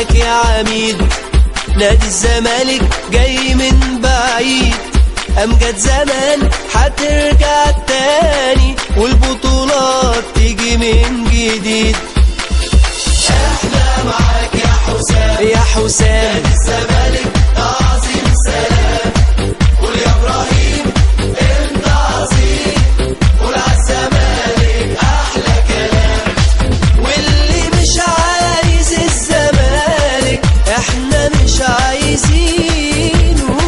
معاك يا عميد. نادي الزمالك جاي من بعيد، أمجد زمان هترجع تاني، والبطولات تيجي من جديد. احنا معاك يا حسام، يا حسام. نادي الزمالك تعظيم سلام، قول يا ابراهيم انت عظيم، قول عالزمالك احلى كلام. واللي مش عايز الزمالك احنا مش عايزينه،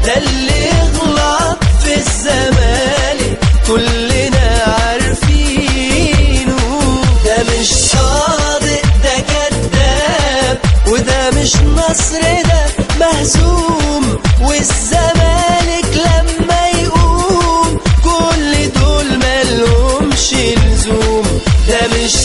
ده اللي يغلط في الزمالك كلنا عارفينه. ده مش صادق ده كذاب، وده مش نصر ده مهزوم، والزمالك لما يقوم كل دول ملهمش لزوم. ده مش